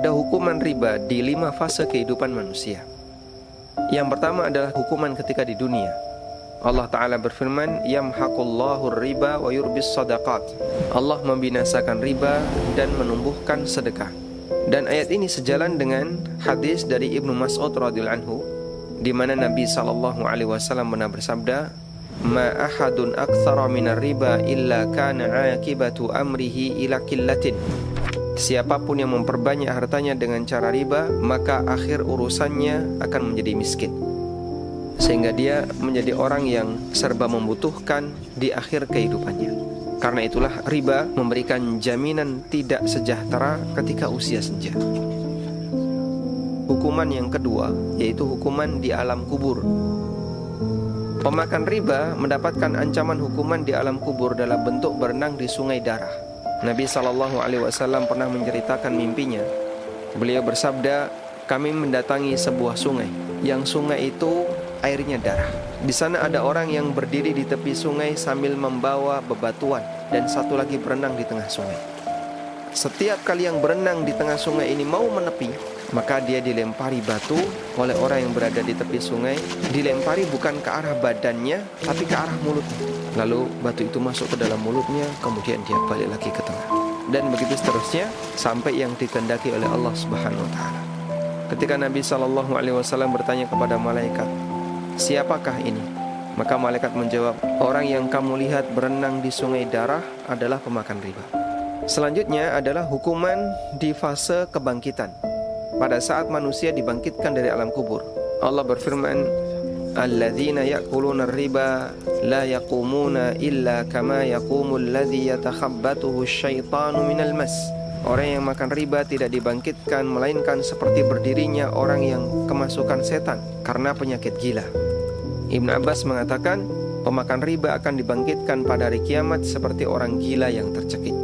ada hukuman riba di 5 fase kehidupan manusia. Yang pertama adalah hukuman ketika di dunia. Allah Ta'ala berfirman, yamhaqullahu riba wa yurbis sadaqat. Allah membinasakan riba dan menumbuhkan sedekah. Dan ayat ini sejalan dengan hadis dari Ibnu Mas'ud radhiyallahu anhu, di mana Nabi SAW pernah bersabda, ma ahadun aktsara minar riba illa kana aqibatu amrihi ila qillatin. Siapapun yang memperbanyak hartanya dengan cara riba, maka akhir urusannya akan menjadi miskin, sehingga dia menjadi orang yang serba membutuhkan di akhir kehidupannya. Karena itulah riba memberikan jaminan tidak sejahtera ketika usia senja. Hukuman yang kedua yaitu hukuman di alam kubur. Pemakan riba mendapatkan ancaman hukuman di alam kubur dalam bentuk berenang di sungai darah. Nabi SAW pernah menceritakan mimpinya. Beliau bersabda, kami mendatangi sebuah sungai, yang sungai itu airnya darah. Di sana ada orang yang berdiri di tepi sungai sambil membawa bebatuan, dan satu lagi berenang di tengah sungai. Setiap kali yang berenang di tengah sungai ini mau menepi, maka dia dilempari batu oleh orang yang berada di tepi sungai. Dilempari bukan ke arah badannya, tapi ke arah mulutnya. Lalu batu itu masuk ke dalam mulutnya, kemudian dia balik lagi ke tengah. Dan begitu seterusnya sampai yang dikehendaki oleh Allah Subhanahu wa taala. Ketika Nabi SAW bertanya kepada malaikat, siapakah ini? Maka malaikat menjawab, orang yang kamu lihat berenang di sungai darah adalah pemakan riba. Selanjutnya adalah hukuman di fase kebangkitan. Pada saat manusia dibangkitkan dari alam kubur, Allah berfirman, alladzina ya'kuluna riba la yaqumuna illa kama yaqumul ladzi yatakhabbathu asyaitanu minal mas. Orang yang makan riba tidak dibangkitkan melainkan seperti berdirinya orang yang kemasukan setan karena penyakit gila. Ibnu Abbas mengatakan, pemakan riba akan dibangkitkan pada hari kiamat seperti orang gila yang tercekik.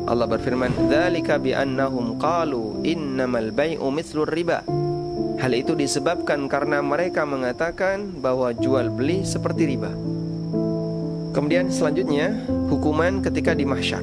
Allah berfirman, dzalika bi annahum qalu innamal bai'u mitslur riba. Hal itu disebabkan karena mereka mengatakan bahwa jual beli seperti riba. Kemudian selanjutnya, hukuman ketika di mahsyar.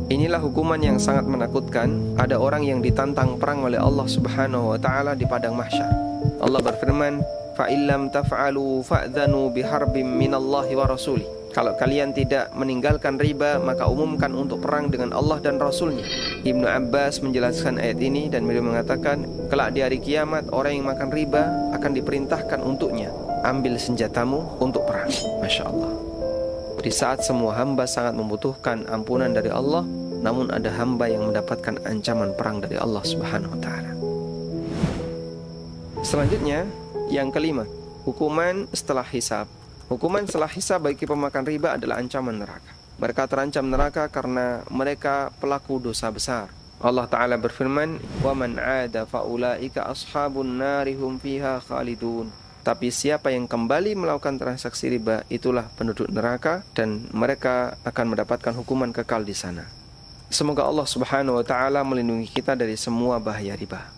Inilah hukuman yang sangat menakutkan. Ada orang yang ditantang perang oleh Allah Subhanahu wa taala di padang mahsyar. Allah berfirman, fa illam taf'alu fa'dhanu biharbin minallahi wa rasuli. Kalau kalian tidak meninggalkan riba, maka umumkan untuk perang dengan Allah dan Rasulnya. Ibnu Abbas menjelaskan ayat ini dan beliau mengatakan, kelak di hari kiamat orang yang makan riba akan diperintahkan untuknya, ambil senjatamu untuk perang. Masya Allah. Di saat semua hamba sangat membutuhkan ampunan dari Allah, namun ada hamba yang mendapatkan ancaman perang dari Allah Subhanahu wa taala. Selanjutnya, yang kelima, hukuman setelah hisab. Hukuman setelah hisab bagi pemakan riba adalah ancaman neraka. Mereka terancam neraka karena mereka pelaku dosa besar. Allah Ta'ala berfirman, وَمَنْ عَادَ فَأُولَٰئِكَ أَصْحَابُ النَّارِ هُمْ فِيهَا خَالِدُونَ. Tapi siapa yang kembali melakukan transaksi riba, itulah penduduk neraka dan mereka akan mendapatkan hukuman kekal di sana. Semoga Allah Subhanahu wa Ta'ala melindungi kita dari semua bahaya riba.